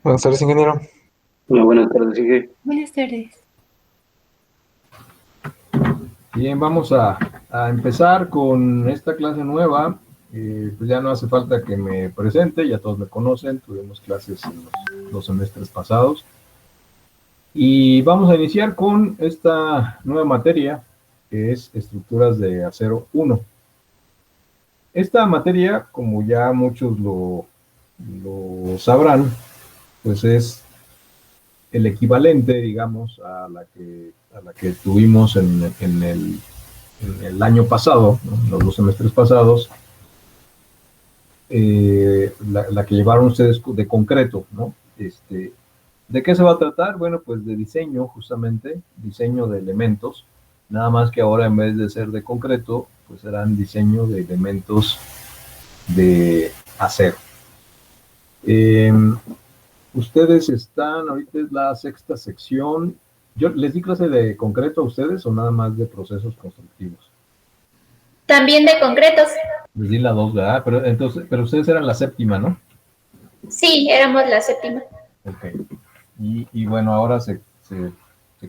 Buenas tardes, ingeniero. Hola, buenas tardes, Sigue. Buenas tardes. Bien, vamos a empezar con esta clase nueva. Pues ya no hace falta que me presente, ya todos me conocen, tuvimos clases en los 2 semestres pasados. Y vamos a iniciar con esta nueva materia, que es Estructuras de Acero 1. Esta materia, como ya muchos lo sabrán, pues es el equivalente, digamos, a la que tuvimos en el año pasado, ¿no? En los 2 semestres pasados, la que llevaron ustedes de concreto, ¿no? ¿De qué se va a tratar? Bueno, pues de diseño, justamente, diseño de elementos, nada más que ahora en vez de ser de concreto, pues serán diseño de elementos de acero. Ustedes están, ahorita es la sexta sección. ¿Yo les di clase de concreto a ustedes o nada más de procesos constructivos? También de concretos. Les di la 2, ¿verdad? Pero ustedes eran la séptima, ¿no? Sí, éramos la séptima. Ok. Y bueno, ahora se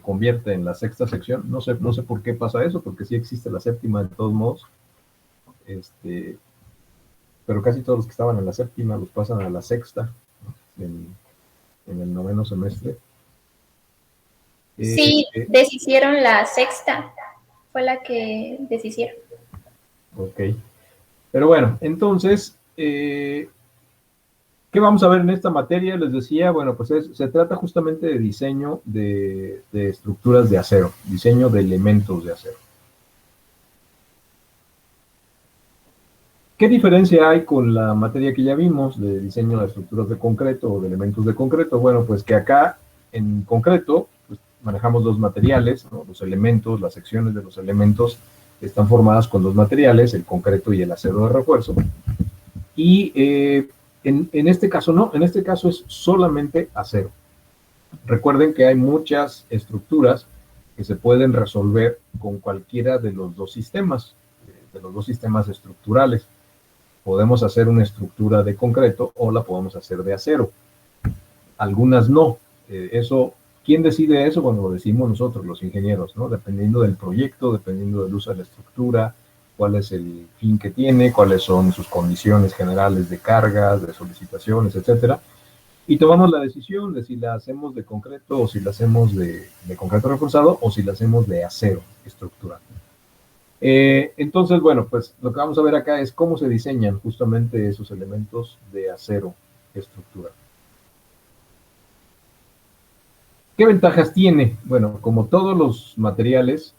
convierte en la sexta sección. No sé por qué pasa eso, porque sí existe la séptima de todos modos. Pero casi todos los que estaban en la séptima los pasan a la sexta, ¿no? En el 9º semestre. Sí, deshicieron la sexta. Fue la que deshicieron. Ok. Pero bueno, entonces, ¿qué vamos a ver en esta materia? Les decía, bueno, pues se trata justamente de diseño de estructuras de acero, diseño de elementos de acero. ¿Qué diferencia hay con la materia que ya vimos de diseño de estructuras de concreto o de elementos de concreto? Bueno, pues que acá en concreto pues, manejamos dos materiales, ¿no? Los elementos, las secciones de los elementos están formadas con dos materiales, el concreto y el acero de refuerzo. Y en este caso no, en este caso es solamente acero. Recuerden que hay muchas estructuras que se pueden resolver con cualquiera de los dos sistemas estructurales. Podemos hacer una estructura de concreto o la podemos hacer de acero. Algunas no. ¿Quién decide eso? Bueno, lo decimos nosotros, los ingenieros, ¿no? Dependiendo del proyecto, dependiendo del uso de la estructura, cuál es el fin que tiene, cuáles son sus condiciones generales de cargas, de solicitaciones, etcétera. Y tomamos la decisión de si la hacemos de concreto o si la hacemos de concreto reforzado o si la hacemos de acero estructural. Entonces, bueno, pues lo que vamos a ver acá es cómo se diseñan justamente esos elementos de acero estructural. ¿Qué ventajas tiene? Bueno, como todos los materiales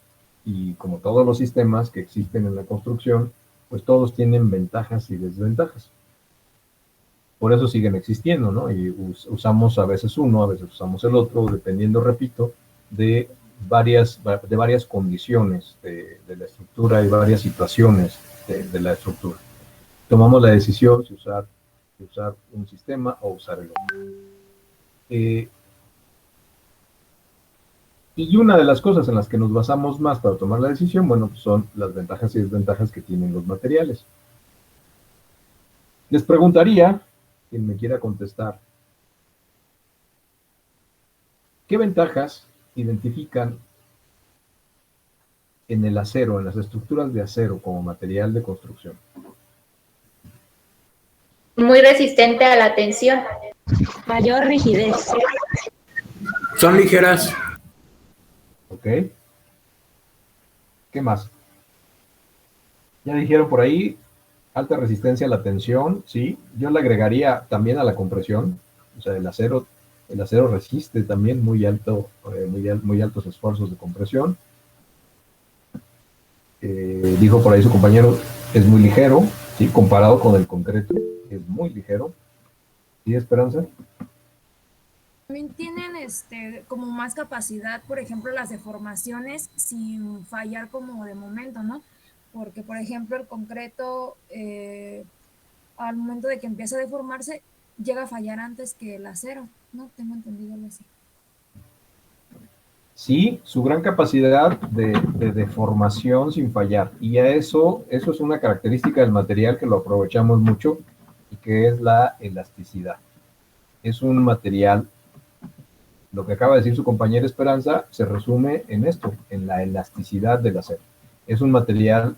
y como todos los sistemas que existen en la construcción, pues todos tienen ventajas y desventajas. Por eso siguen existiendo, ¿no? Y usamos a veces uno, a veces usamos el otro, dependiendo, repito, de varias condiciones de la estructura y varias situaciones de la estructura. Tomamos la decisión de usar un sistema o usar el otro. Y una de las cosas en las que nos basamos más para tomar la decisión, bueno, pues son las ventajas y desventajas que tienen los materiales. Les preguntaría, quien me quiera contestar, ¿qué ventajas identifican en el acero, en las estructuras de acero como material de construcción? Muy resistente a la tensión. Mayor rigidez. Son ligeras. ¿Ok? ¿Qué más? Ya dijeron por ahí, alta resistencia a la tensión, sí. Yo le agregaría también a la compresión. O sea, el acero resiste también muy altos esfuerzos de compresión. Dijo por ahí su compañero, es muy ligero, ¿sí? Comparado con el concreto, es muy ligero. ¿Sí, Esperanza? También tienen como más capacidad, por ejemplo, las deformaciones sin fallar como de momento, ¿no? Porque, por ejemplo, el concreto, al momento de que empieza a deformarse, llega a fallar antes que el acero, ¿no? Tengo entendido algo así. Sí, su gran capacidad de deformación sin fallar. Y a eso es una característica del material que lo aprovechamos mucho y que es la elasticidad. es un material, lo que acaba de decir su compañera Esperanza, se resume en esto, en la elasticidad del acero. Es un material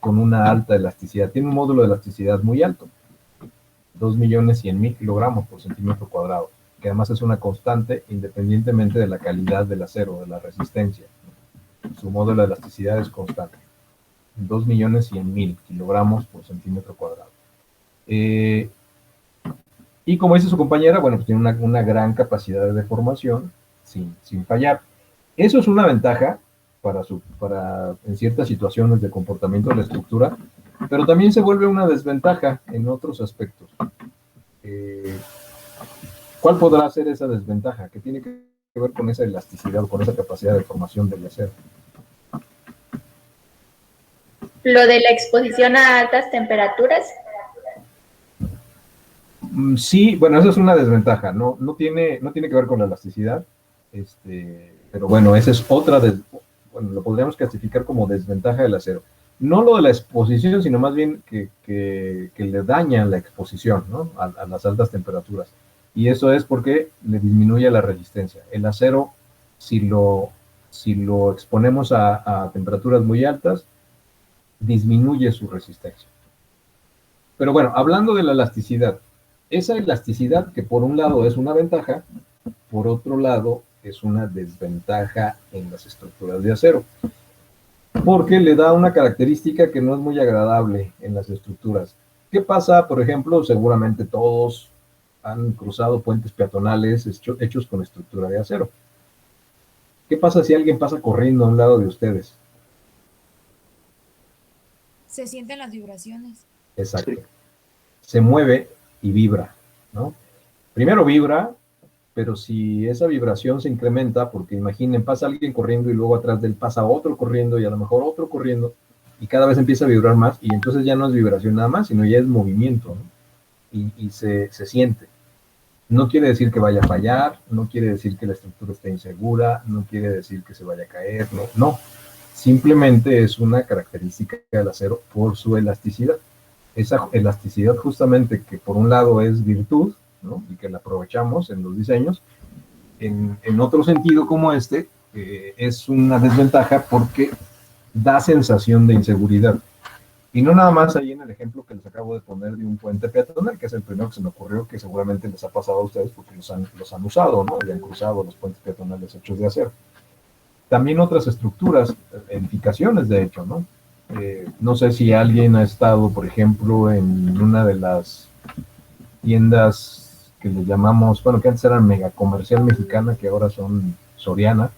con una alta elasticidad, tiene un módulo de elasticidad muy alto, 2.100.000 kilogramos por centímetro cuadrado, que además es una constante independientemente de la calidad del acero, de la resistencia. Su módulo de elasticidad es constante, 2.100.000 kilogramos por centímetro cuadrado. Y como dice su compañera, bueno, pues tiene una gran capacidad de deformación sin fallar. Eso es una ventaja para en ciertas situaciones de comportamiento de la estructura, pero también se vuelve una desventaja en otros aspectos. ¿Cuál podrá ser esa desventaja? ¿Qué tiene que ver con esa elasticidad o con esa capacidad de formación del acero? Lo de la exposición a altas temperaturas. Sí, bueno, esa es una desventaja, no tiene que ver con la elasticidad, pero bueno, esa es otra, bueno, lo podríamos clasificar como desventaja del acero. No lo de la exposición, sino más bien que le daña la exposición, ¿no? A las altas temperaturas. Y eso es porque le disminuye la resistencia. El acero, si lo exponemos a temperaturas muy altas, disminuye su resistencia. Pero bueno, hablando de la elasticidad, esa elasticidad que por un lado es una ventaja, por otro lado es una desventaja en las estructuras de acero, porque le da una característica que no es muy agradable en las estructuras. ¿Qué pasa, por ejemplo? Seguramente todos han cruzado puentes peatonales hechos con estructura de acero. ¿Qué pasa si alguien pasa corriendo a un lado de ustedes? Se sienten las vibraciones. Exacto. Se mueve y vibra, ¿no? Primero vibra, pero si esa vibración se incrementa, porque imaginen, pasa alguien corriendo y luego atrás de él pasa otro corriendo y a lo mejor otro corriendo, y cada vez empieza a vibrar más, y entonces ya no es vibración nada más, sino ya es movimiento, ¿no? Y se siente. No quiere decir que vaya a fallar, no quiere decir que la estructura esté insegura, no quiere decir que se vaya a caer, no. Simplemente es una característica del acero por su elasticidad. Esa elasticidad justamente que por un lado es virtud, ¿no? Y que la aprovechamos en los diseños, en otro sentido como es una desventaja porque da sensación de inseguridad. Y no nada más ahí en el ejemplo que les acabo de poner de un puente peatonal, que es el primero que se me ocurrió, que seguramente les ha pasado a ustedes porque los han usado, ¿no? Y han cruzado los puentes peatonales hechos de acero. También otras estructuras, edificaciones de hecho, ¿no? No sé si alguien ha estado, por ejemplo, en una de las tiendas que les llamamos, bueno, que antes eran Mega Comercial Mexicana, que ahora son Soriana,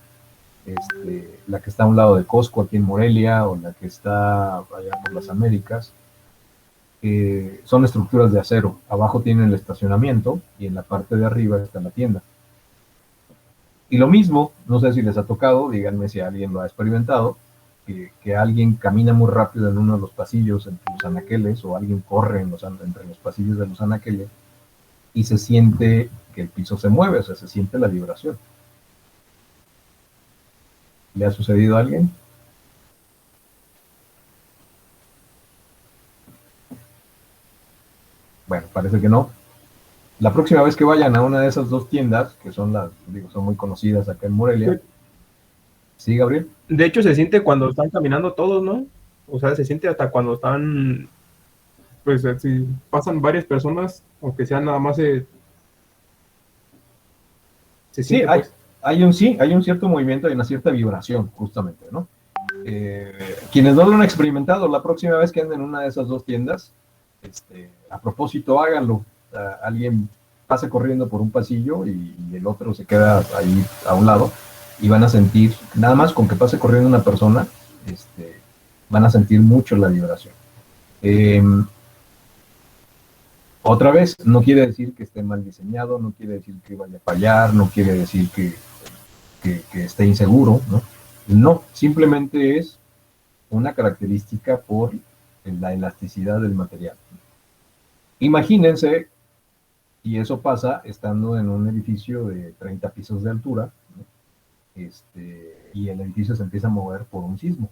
la que está a un lado de Costco aquí en Morelia, o la que está allá por las Américas, son estructuras de acero. Abajo tienen el estacionamiento y en la parte de arriba está la tienda. Y lo mismo, no sé si les ha tocado, díganme si alguien lo ha experimentado, que alguien camina muy rápido en uno de los pasillos, entre los anaqueles, o alguien corre entre los pasillos de los anaqueles, y se siente que el piso se mueve, o sea, se siente la vibración. ¿Le ha sucedido a alguien? Bueno, parece que no. La próxima vez que vayan a una de esas dos tiendas, que son son muy conocidas acá en Morelia. ¿Sí, Gabriel? De hecho, se siente cuando están caminando todos, ¿no? O sea, se siente hasta cuando están, pues, si pasan varias personas, aunque sean nada más, se siente, Sí, pues. hay un cierto movimiento y una cierta vibración, justamente, ¿no? Quienes no lo han experimentado, la próxima vez que anden en una de esas dos tiendas, a propósito, háganlo. Alguien pasa corriendo por un pasillo y el otro se queda ahí a un lado y van a sentir, nada más con que pase corriendo una persona, van a sentir mucho la vibración. Otra vez, no quiere decir que esté mal diseñado, no quiere decir que vaya a fallar, no quiere decir que esté inseguro, ¿no? No, simplemente es una característica por la elasticidad del material. Imagínense, y eso pasa estando en un edificio de 30 pisos de altura, ¿no? Y el edificio se empieza a mover por un sismo.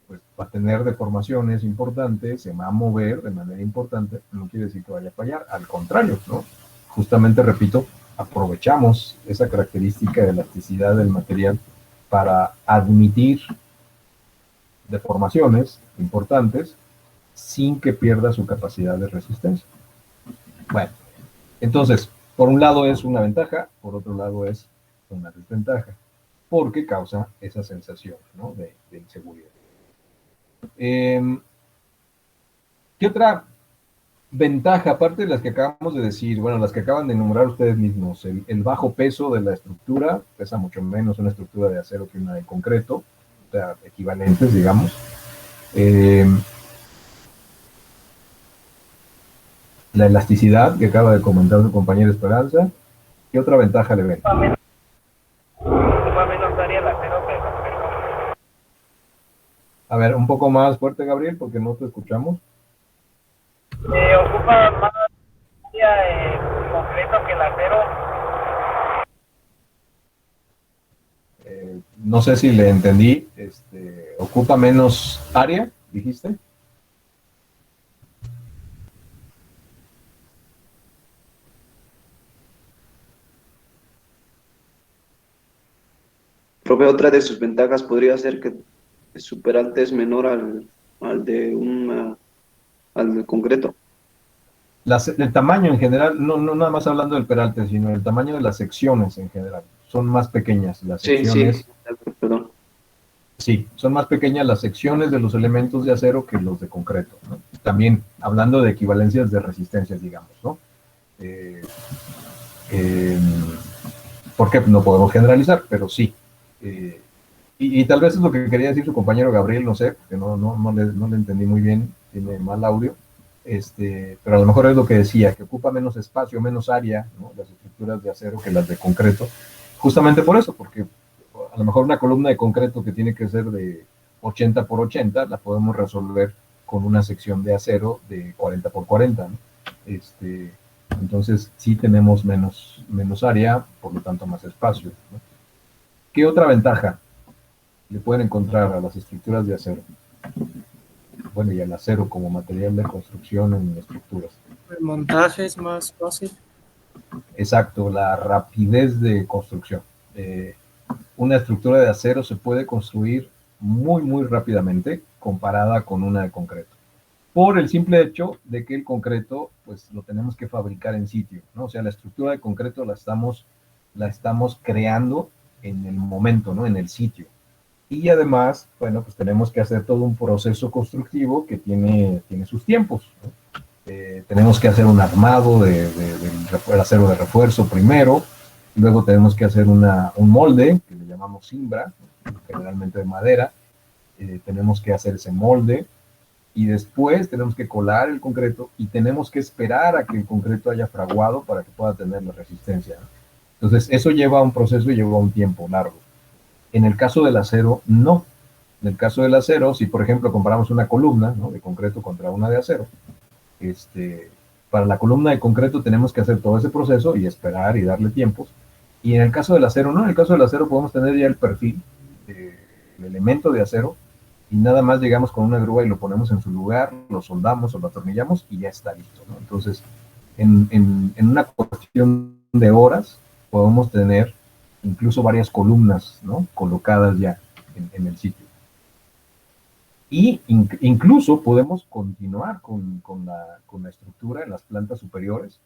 pues va a tener deformaciones importantes, se va a mover de manera importante, no quiere decir que vaya a fallar, al contrario, ¿no? Justamente, repito, aprovechamos esa característica de elasticidad del material para admitir deformaciones importantes sin que pierda su capacidad de resistencia. Bueno, entonces, por un lado es una ventaja, por otro lado es una desventaja, porque causa esa sensación, ¿no?, de inseguridad. ¿Qué otra ventaja, aparte de las que acabamos de decir, bueno, las que acaban de enumerar ustedes mismos? El bajo peso de la estructura, pesa mucho menos una estructura de acero que una de concreto, o sea, equivalentes, digamos. La elasticidad que acaba de comentar su compañera Esperanza. ¿Qué otra ventaja le ven? A ver, un poco más fuerte, Gabriel, porque no te escuchamos. Ocupa más concreto que el acero. No sé si le entendí. ¿Ocupa menos área, dijiste? Profe, otra de sus ventajas podría ser que su peralte es menor al del concreto. El tamaño en general, no nada más hablando del peralte, sino el tamaño de las secciones en general. Son más pequeñas las secciones. Sí, perdón. Sí, son más pequeñas las secciones de los elementos de acero que los de concreto, ¿no? También hablando de equivalencias de resistencias, digamos, ¿no? Porque no podemos generalizar, pero sí. Y tal vez es lo que quería decir su compañero Gabriel, no sé, porque no le entendí muy bien, tiene mal audio, pero a lo mejor es lo que decía, que ocupa menos espacio, menos área, ¿no?, las estructuras de acero que las de concreto, justamente por eso, porque a lo mejor una columna de concreto que tiene que ser de 80 por 80, la podemos resolver con una sección de acero de 40 por 40, ¿no? Entonces sí tenemos menos área, por lo tanto más espacio, ¿no? ¿Qué otra ventaja le pueden encontrar a las estructuras de acero? Bueno, y al acero como material de construcción en estructuras. El montaje es más fácil. Exacto, la rapidez de construcción. Una estructura de acero se puede construir muy rápidamente comparada con una de concreto, por el simple hecho de que el concreto, pues, lo tenemos que fabricar en sitio, ¿no? O sea, la estructura de concreto la estamos creando en el momento, ¿no?, en el sitio. Y además, bueno, pues tenemos que hacer todo un proceso constructivo que tiene sus tiempos, ¿no? Tenemos que hacer un armado del acero de refuerzo primero, luego tenemos que hacer un molde, que le llamamos cimbra, generalmente de madera, tenemos que hacer ese molde, y después tenemos que colar el concreto, y tenemos que esperar a que el concreto haya fraguado para que pueda tener la resistencia, ¿no? Entonces, eso lleva un proceso y lleva un tiempo largo. En el caso del acero, no. En el caso del acero, si por ejemplo comparamos una columna, ¿no?, de concreto contra una de acero, para la columna de concreto tenemos que hacer todo ese proceso y esperar y darle tiempos. Y en el caso del acero, no. En el caso del acero podemos tener ya el perfil, el elemento de acero, y nada más llegamos con una grúa y lo ponemos en su lugar, lo soldamos o lo atornillamos y ya está listo, ¿no? Entonces, en una cuestión de horas, podemos tener incluso varias columnas, ¿no?, colocadas ya en el sitio. Y incluso podemos continuar con la estructura en las plantas superiores,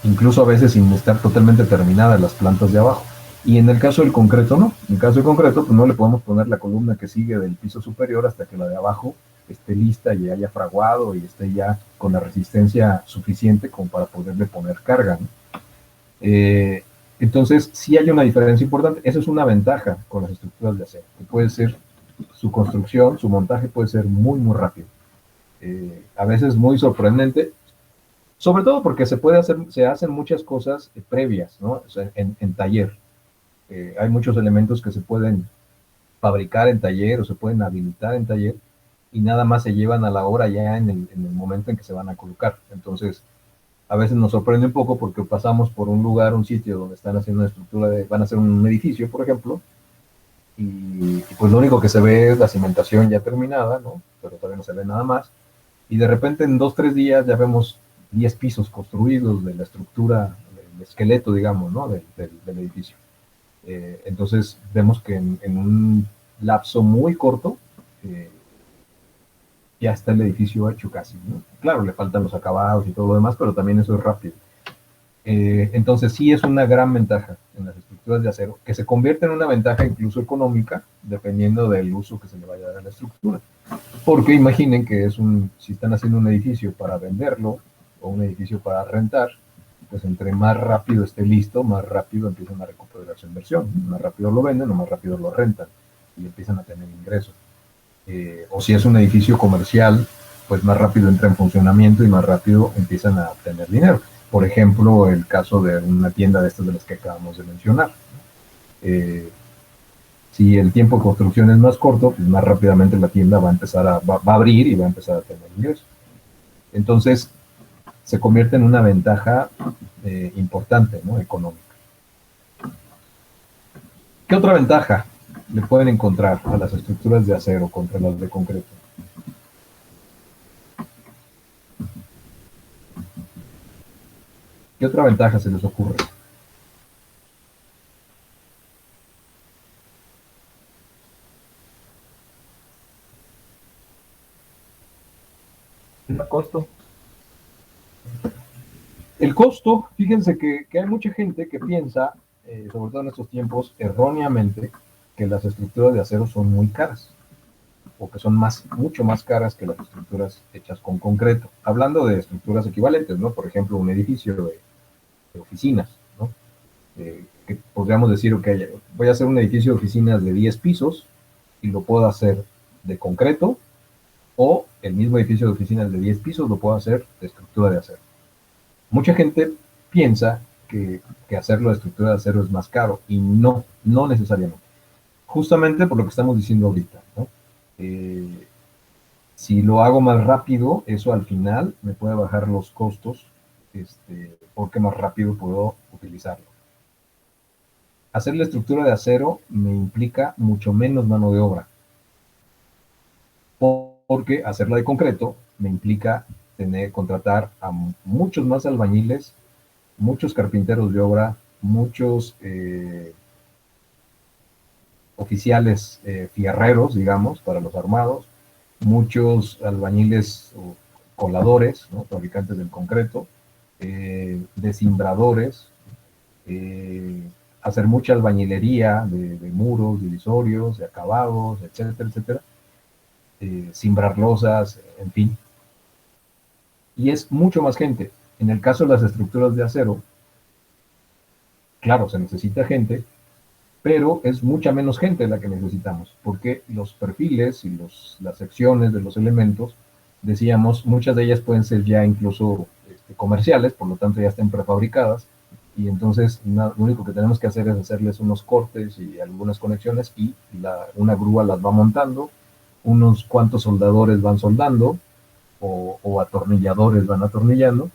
incluso a veces sin estar totalmente terminadas las plantas de abajo. Y en el caso del concreto, no. En el caso del concreto, pues no le podemos poner la columna que sigue del piso superior hasta que la de abajo esté lista y haya fraguado y esté ya con la resistencia suficiente como para poderle poner carga, ¿no? Entonces, sí hay una diferencia importante. Eso es una ventaja con las estructuras de acero, que puede ser su construcción, su montaje puede ser muy rápido. A veces muy sorprendente, sobre todo porque se hacen muchas cosas previas, ¿no? O sea, en taller. Hay muchos elementos que se pueden fabricar en taller o se pueden habilitar en taller y nada más se llevan a la hora ya en el momento en que se van a colocar. Entonces, a veces nos sorprende un poco porque pasamos por un lugar, un sitio donde están haciendo una estructura, van a hacer un edificio, por ejemplo, y pues lo único que se ve es la cimentación ya terminada, ¿no? Pero todavía no se ve nada más. Y de repente en 2, 3 días ya vemos 10 pisos construidos de la estructura, del esqueleto, digamos, ¿no? Del edificio. Entonces vemos que en un lapso muy corto ya está el edificio hecho casi, ¿no? Claro, le faltan los acabados y todo lo demás, pero también eso es rápido. Entonces sí es una gran ventaja en las estructuras de acero, que se convierte en una ventaja incluso económica, dependiendo del uso que se le vaya a dar a la estructura. Porque imaginen que si están haciendo un edificio para venderlo o un edificio para rentar, pues entre más rápido esté listo, más rápido empiezan a recuperar su inversión. Más rápido lo venden o más rápido lo rentan y empiezan a tener ingresos. O si es un edificio comercial, pues más rápido entra en funcionamiento y más rápido empiezan a obtener dinero. Por ejemplo, el caso de una tienda de estas de las que acabamos de mencionar. Si el tiempo de construcción es más corto, pues más rápidamente la tienda va a abrir y va a empezar a tener ingresos. Entonces, se convierte en una ventaja importante, ¿no? Económica. ¿Qué otra ventaja le pueden encontrar a las estructuras de acero contra las de concreto? ¿Qué otra ventaja se les ocurre? El costo. El costo, fíjense que hay mucha gente que piensa, sobre todo en estos tiempos, erróneamente, que las estructuras de acero son muy caras, o que son mucho más caras que las estructuras hechas con concreto. Hablando de estructuras equivalentes, ¿no? Por ejemplo, un edificio de oficinas, ¿no? Que podríamos decir, ok, voy a hacer un edificio de oficinas de 10 pisos y lo puedo hacer de concreto, o el mismo edificio de oficinas de 10 pisos lo puedo hacer de estructura de acero. Mucha gente piensa que hacerlo de estructura de acero es más caro, y no necesariamente. Justamente por lo que estamos diciendo ahorita, ¿no? Si lo hago más rápido, eso al final me puede bajar los costos, porque más rápido puedo utilizarlo. Hacer la estructura de acero me implica mucho menos mano de obra, porque hacerla de concreto me implica contratar a muchos más albañiles, muchos carpinteros de obra, muchos oficiales fierreros, digamos, para los armados, muchos albañiles o coladores, ¿no? Fabricantes del concreto, descimbradores, hacer mucha albañilería de muros, divisorios, de acabados, etcétera, etcétera, cimbrar losas, en fin. Y es mucho más gente. En el caso de las estructuras de acero, claro, se necesita gente, pero es mucha menos gente la que necesitamos, porque los perfiles y las secciones de los elementos, decíamos, muchas de ellas pueden ser ya incluso comerciales, por lo tanto ya están prefabricadas, y entonces lo único que tenemos que hacer es hacerles unos cortes y algunas conexiones, y una grúa las va montando, unos cuantos soldadores van soldando, o atornilladores van atornillando,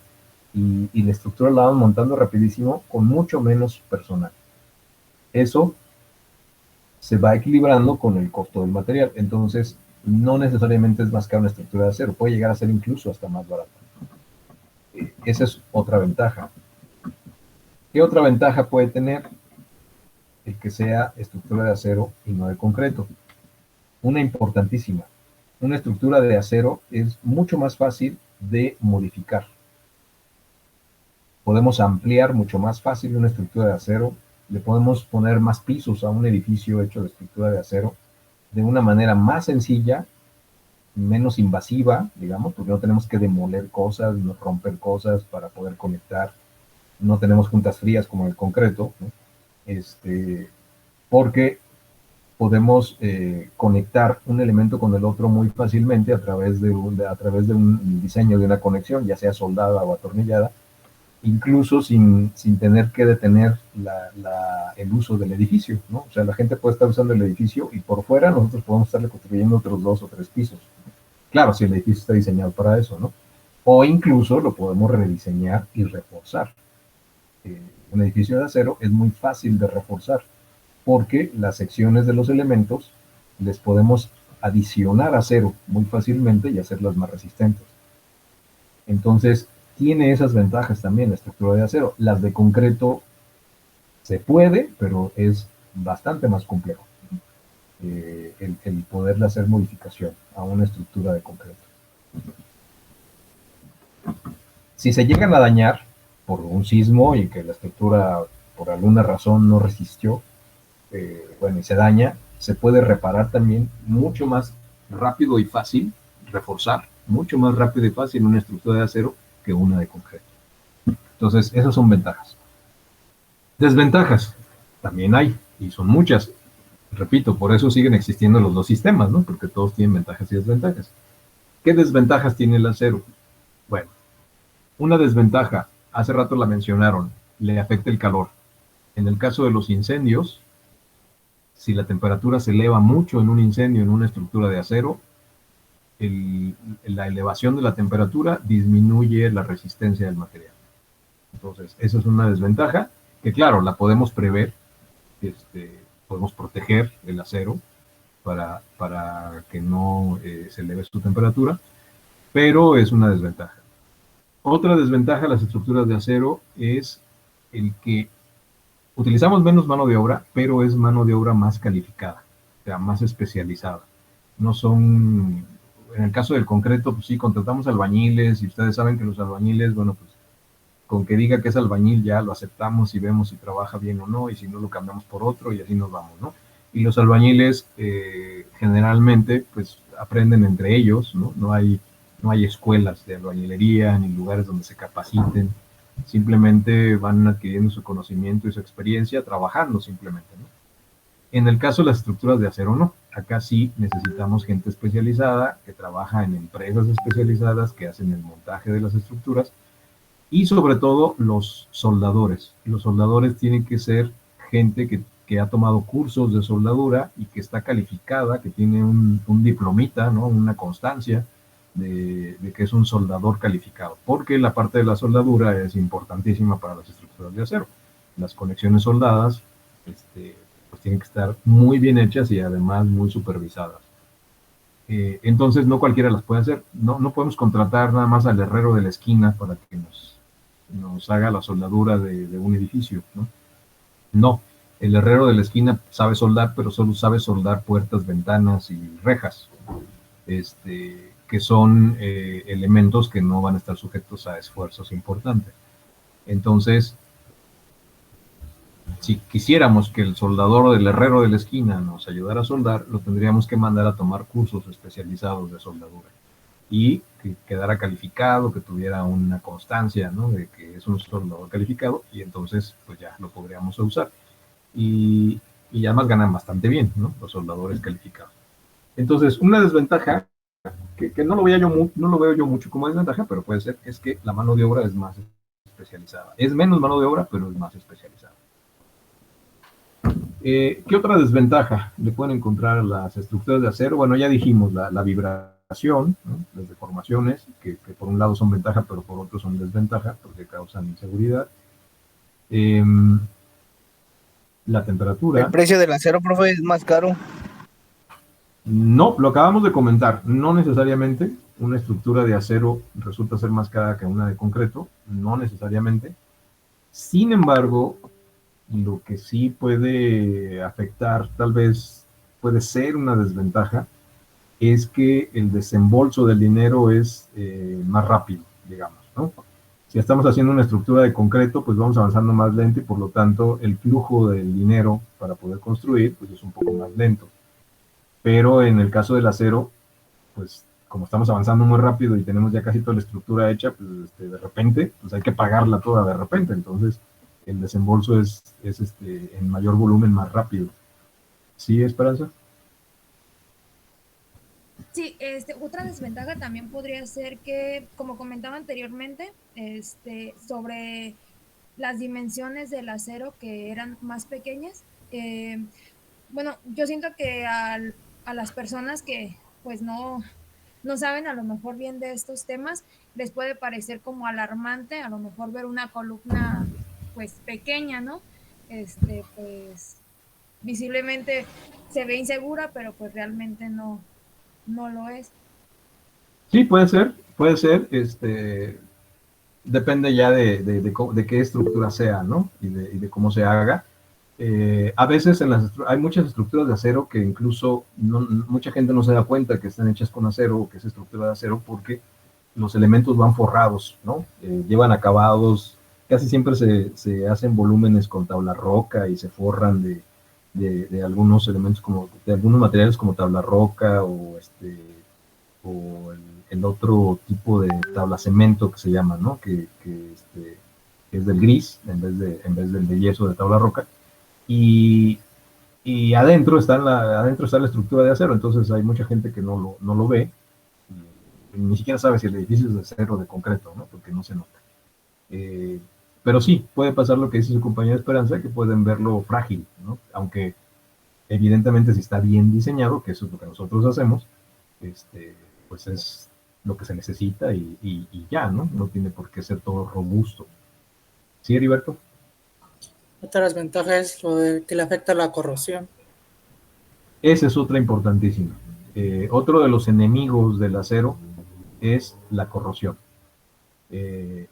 y la estructura la van montando rapidísimo con mucho menos personal. Eso se va equilibrando con el costo del material. Entonces, no necesariamente es más cara una estructura de acero, puede llegar a ser incluso hasta más barata. Esa es otra ventaja. ¿Qué otra ventaja puede tener el que sea estructura de acero y no de concreto? Una importantísima. Una estructura de acero es mucho más fácil de modificar. Podemos ampliar mucho más fácil una estructura de acero, le podemos poner más pisos a un edificio hecho de estructura de acero de una manera más sencilla, menos invasiva, digamos, porque no tenemos que demoler cosas, no romper cosas para poder conectar, no tenemos juntas frías como el concreto, ¿no? Porque podemos conectar un elemento con el otro muy fácilmente a través de un diseño de una conexión, ya sea soldada o atornillada, incluso sin tener que detener el uso del edificio, ¿no? O sea, la gente puede estar usando el edificio y por fuera nosotros podemos estarle construyendo otros 2 o 3 pisos. Claro, si el edificio está diseñado para eso, ¿no? O incluso lo podemos rediseñar y reforzar. Un edificio de acero es muy fácil de reforzar. porque las secciones de los elementos les podemos adicionar acero muy fácilmente y hacerlas más resistentes. Entonces, tiene esas ventajas también la estructura de acero. Las de concreto se puede, pero es bastante más complejo el poderle hacer modificación a una estructura de concreto. Si se llegan a dañar por un sismo y que la estructura por alguna razón no resistió, bueno, y se daña, se puede reparar también mucho más rápido y fácil, reforzar mucho más rápido y fácil una estructura de acero que una de concreto. Entonces, esas son ventajas. Desventajas, también hay, y son muchas. Repito, por eso siguen existiendo los dos sistemas, ¿no? Porque todos tienen ventajas y desventajas. ¿Qué desventajas tiene el acero? Bueno, una desventaja, hace rato la mencionaron, le afecta el calor. En el caso de los incendios, si la temperatura se eleva mucho en un incendio en una estructura de acero, la elevación de la temperatura disminuye la resistencia del material. Entonces, esa es una desventaja que, claro, la podemos prever, podemos proteger el acero para que no se eleve su temperatura, pero es una desventaja. Otra desventaja de las estructuras de acero es el que utilizamos menos mano de obra, pero es mano de obra más calificada, o sea, más especializada. No son, en el caso del concreto, pues sí, contratamos albañiles, y ustedes saben que los albañiles, bueno, pues con que diga que es albañil ya lo aceptamos y vemos si trabaja bien o no, y si no lo cambiamos por otro y así nos vamos, ¿no? Y los albañiles generalmente pues aprenden entre ellos, ¿no? No hay escuelas de albañilería ni lugares donde se capaciten, simplemente van adquiriendo su conocimiento y su experiencia trabajando simplemente, ¿no? En el caso de las estructuras de acero, no. Acá sí necesitamos gente especializada que trabaja en empresas especializadas que hacen el montaje de las estructuras. Y sobre todo los soldadores. Los soldadores tienen que ser gente que ha tomado cursos de soldadura y que está calificada, que tiene un diplomita, ¿no? Una constancia de que es un soldador calificado. Porque la parte de la soldadura es importantísima para las estructuras de acero. Las conexiones soldadas pues tienen que estar muy bien hechas y además muy supervisadas. Entonces no cualquiera las puede hacer. No podemos contratar nada más al herrero de la esquina para que nos haga la soldadura de un edificio, ¿no? No, el herrero de la esquina sabe soldar, pero solo sabe soldar puertas, ventanas y rejas, que son elementos que no van a estar sujetos a esfuerzos importantes. Entonces, si quisiéramos que el soldador o el herrero de la esquina nos ayudara a soldar, lo tendríamos que mandar a tomar cursos especializados de soldadura y que quedara calificado, que tuviera una constancia, ¿no? De que es un soldador calificado, y entonces pues ya lo podríamos usar. Y además ganan bastante bien, ¿no? Los soldadores calificados. Entonces, una desventaja, que no lo veo yo mucho como desventaja, pero puede ser, es que la mano de obra es más especializada. Es menos mano de obra, pero es más especializada. ¿Qué otra desventaja le pueden encontrar a las estructuras de acero? Bueno, ya dijimos la vibración, ¿no? Las deformaciones, que por un lado son ventaja, pero por otro son desventaja, porque causan inseguridad. La temperatura. ¿El precio del acero, profe, es más caro? No, lo acabamos de comentar. No necesariamente una estructura de acero resulta ser más cara que una de concreto, no necesariamente. Sin embargo, lo que sí puede afectar, tal vez puede ser una desventaja, es que el desembolso del dinero es más rápido, digamos, ¿no? Si estamos haciendo una estructura de concreto, pues vamos avanzando más lento y por lo tanto el flujo del dinero para poder construir, pues es un poco más lento. Pero en el caso del acero, pues como estamos avanzando muy rápido y tenemos ya casi toda la estructura hecha, pues de repente, pues hay que pagarla toda de repente, entonces el desembolso es en mayor volumen más rápido. ¿Sí, Esperanza? Sí, otra desventaja también podría ser que, como comentaba anteriormente, sobre las dimensiones del acero que eran más pequeñas. Bueno, yo siento que a las personas que pues no saben a lo mejor bien de estos temas, les puede parecer como alarmante a lo mejor ver una columna pues pequeña, ¿no? Pues visiblemente se ve insegura, pero pues realmente no lo es. Sí, puede ser, depende ya de qué estructura sea, ¿no? Y de cómo se haga. A veces hay muchas estructuras de acero que incluso mucha gente no se da cuenta que están hechas con acero o que es estructura de acero porque los elementos van forrados, ¿no? Llevan acabados, casi siempre se hacen volúmenes con tabla roca y se forran de algunos elementos de algunos materiales como tabla roca o el otro tipo de tabla cemento que se llama, ¿no? Que es del gris en vez del de yeso de tabla roca. Y adentro está la estructura de acero, entonces hay mucha gente que no lo ve, y ni siquiera sabe si el edificio es de acero o de concreto, ¿no? Porque no se nota. Pero sí, puede pasar lo que dice su compañera Esperanza, que pueden verlo frágil, ¿no? Aunque evidentemente si está bien diseñado, que eso es lo que nosotros hacemos, pues es lo que se necesita y ya, ¿no? No tiene por qué ser todo robusto. ¿Sí, Heriberto? Otra desventaja es lo de que le afecta la corrosión. Esa es otra importantísima. Otro de los enemigos del acero es la corrosión,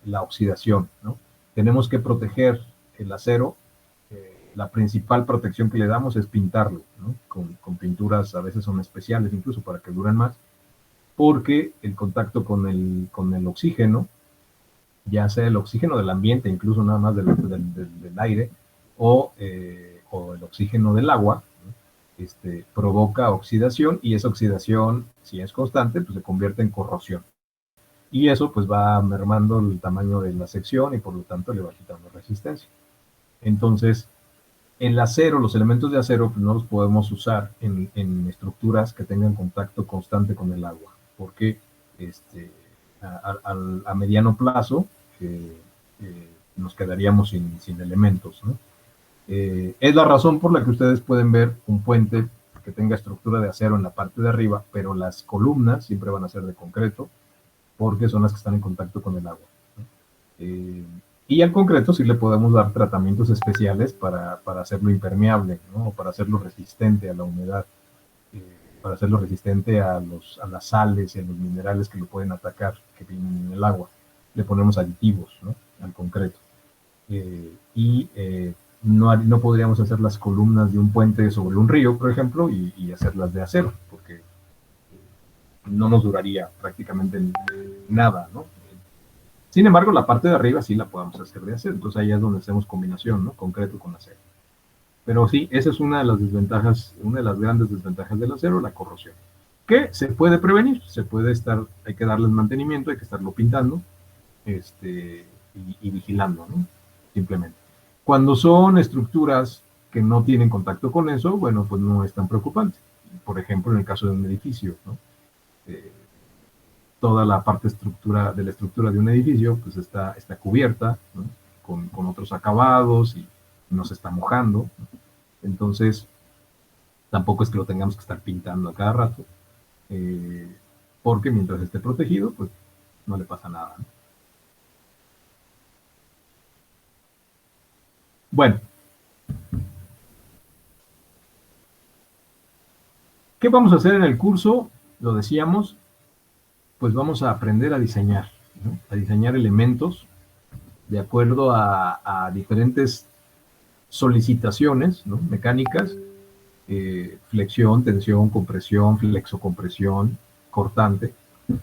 la oxidación, ¿no? Tenemos que proteger el acero. La principal protección que le damos es pintarlo, ¿no? Con pinturas, a veces son especiales incluso para que duren más, porque el contacto con el oxígeno, ya sea el oxígeno del ambiente, incluso nada más del aire, o el oxígeno del agua, ¿no? Provoca oxidación, y esa oxidación, si es constante, pues se convierte en corrosión. Y eso pues va mermando el tamaño de la sección y por lo tanto le va quitando resistencia. Entonces, el acero, los elementos de acero, pues no los podemos usar en estructuras que tengan contacto constante con el agua, porque a mediano plazo nos quedaríamos sin elementos, ¿no? Es la razón por la que ustedes pueden ver un puente que tenga estructura de acero en la parte de arriba, pero las columnas siempre van a ser de concreto, porque son las que están en contacto con el agua, ¿no? Y al concreto sí le podemos dar tratamientos especiales para hacerlo impermeable, ¿no? Para hacerlo resistente a la humedad, para hacerlo resistente a las sales y a los minerales que lo pueden atacar, que vienen en el agua. Le ponemos aditivos, ¿no? Al concreto. No podríamos hacer las columnas de un puente sobre un río, por ejemplo, y hacerlas de acero, porque no nos duraría prácticamente nada, ¿no? Sin embargo, la parte de arriba sí la podemos hacer de acero, entonces ahí es donde hacemos combinación, ¿no? Concreto con acero. Pero sí, esa es una de las desventajas, una de las grandes desventajas del acero, la corrosión. Que se puede prevenir, hay que darles mantenimiento, hay que estarlo pintando, y vigilando, ¿no? Simplemente. Cuando son estructuras que no tienen contacto con eso, bueno, pues no es tan preocupante. Por ejemplo, en el caso de un edificio, ¿no? Toda la parte de la estructura de un edificio pues está cubierta, ¿no? con otros acabados y no se está mojando, ¿no? Entonces tampoco es que lo tengamos que estar pintando a cada rato, porque mientras esté protegido pues no le pasa nada, ¿no? Bueno, ¿qué vamos a hacer en el curso? Lo decíamos, pues vamos a aprender a diseñar, ¿no? A diseñar elementos de acuerdo a diferentes solicitaciones, ¿no? Mecánicas, flexión, tensión, compresión, flexocompresión, cortante.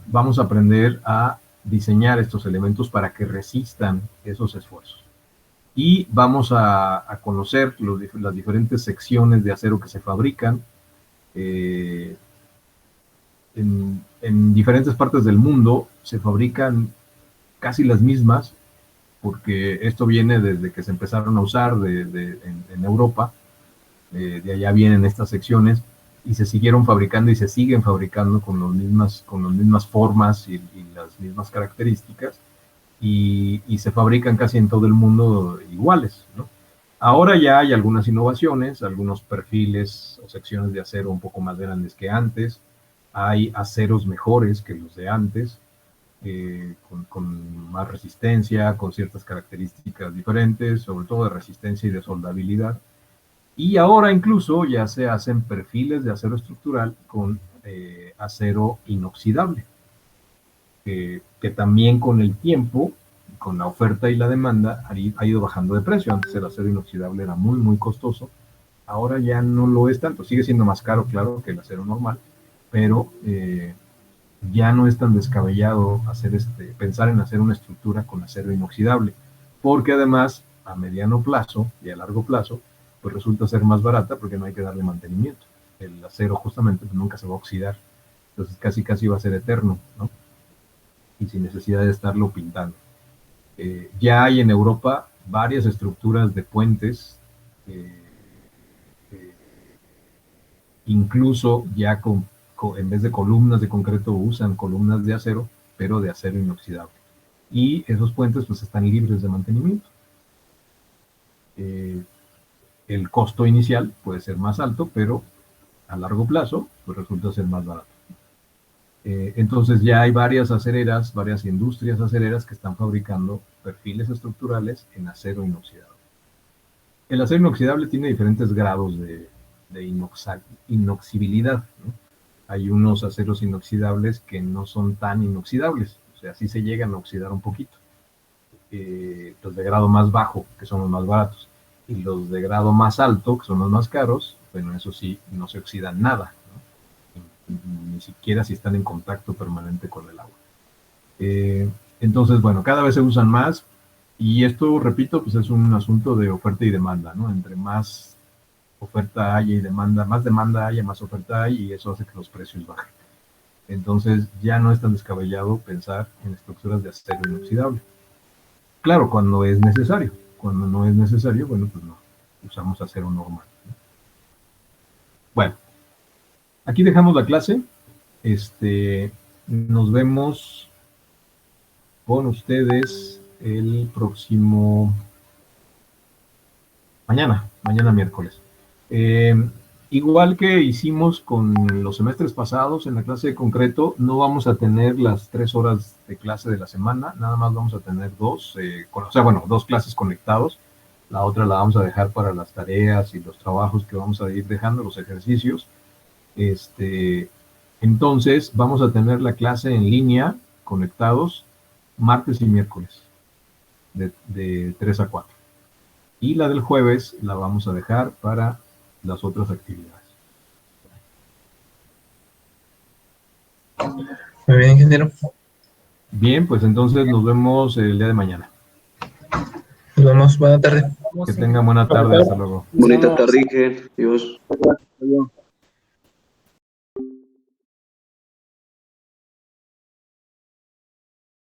Vamos a aprender a diseñar estos elementos para que resistan esos esfuerzos. Y vamos a conocer las diferentes secciones de acero que se fabrican en diferentes partes del mundo. Se fabrican casi las mismas, porque esto viene desde que se empezaron a usar en Europa. De allá vienen estas secciones y se siguieron fabricando y se siguen fabricando con las mismas formas y las mismas características, y se fabrican casi en todo el mundo iguales, ¿no? Ahora ya hay algunas innovaciones, algunos perfiles o secciones de acero un poco más grandes que antes. Hay aceros mejores que los de antes, con más resistencia, con ciertas características diferentes, sobre todo de resistencia y de soldabilidad. Y ahora incluso ya se hacen perfiles de acero estructural con acero inoxidable, que también con el tiempo, con la oferta y la demanda, ha ido bajando de precio. Antes el acero inoxidable era muy, muy costoso. Ahora ya no lo es tanto. Sigue siendo más caro, claro, que el acero normal, pero ya no es tan descabellado pensar en hacer una estructura con acero inoxidable, porque además a mediano plazo y a largo plazo, pues resulta ser más barata porque no hay que darle mantenimiento. El acero justamente pues, nunca se va a oxidar, entonces casi va a ser eterno, ¿no? Y sin necesidad de estarlo pintando. Ya hay en Europa varias estructuras de puentes, incluso ya en vez de columnas de concreto usan columnas de acero, pero de acero inoxidable. Y esos puentes pues están libres de mantenimiento. El costo inicial puede ser más alto, pero a largo plazo pues resulta ser más barato. Entonces ya hay varias acereras, varias industrias acereras que están fabricando perfiles estructurales en acero inoxidable. El acero inoxidable tiene diferentes grados de inoxibilidad, ¿no? Hay unos aceros inoxidables que no son tan inoxidables, o sea, sí se llegan a oxidar un poquito. Los de grado más bajo, que son los más baratos, y los de grado más alto, que son los más caros, bueno, eso sí, no se oxidan nada, ¿no? Ni siquiera si están en contacto permanente con el agua. Entonces, bueno, cada vez se usan más, y esto, repito, pues es un asunto de oferta y demanda, ¿no? Entre más oferta haya y demanda, más demanda haya, más oferta hay, y eso hace que los precios bajen. Entonces, ya no es tan descabellado pensar en estructuras de acero inoxidable. Claro, cuando es necesario. Cuando no es necesario, bueno, pues no, usamos acero normal, ¿no? Bueno, aquí dejamos la clase. Nos vemos con ustedes el próximo mañana miércoles. Igual que hicimos con los semestres pasados en la clase de concreto, no vamos a tener las 3 horas de clase de la semana, nada más vamos a tener 2, dos clases conectados. La otra la vamos a dejar para las tareas y los trabajos que vamos a ir dejando, los ejercicios. Entonces, vamos a tener la clase en línea, conectados, martes y miércoles, de 3 a 4. Y la del jueves la vamos a dejar para las otras actividades. Muy bien, ingeniero. Bien, pues entonces nos vemos el día de mañana. Nos vemos, buena tarde. Que tengan buena tarde, hasta luego. Bonita tarde, Dios. Adiós.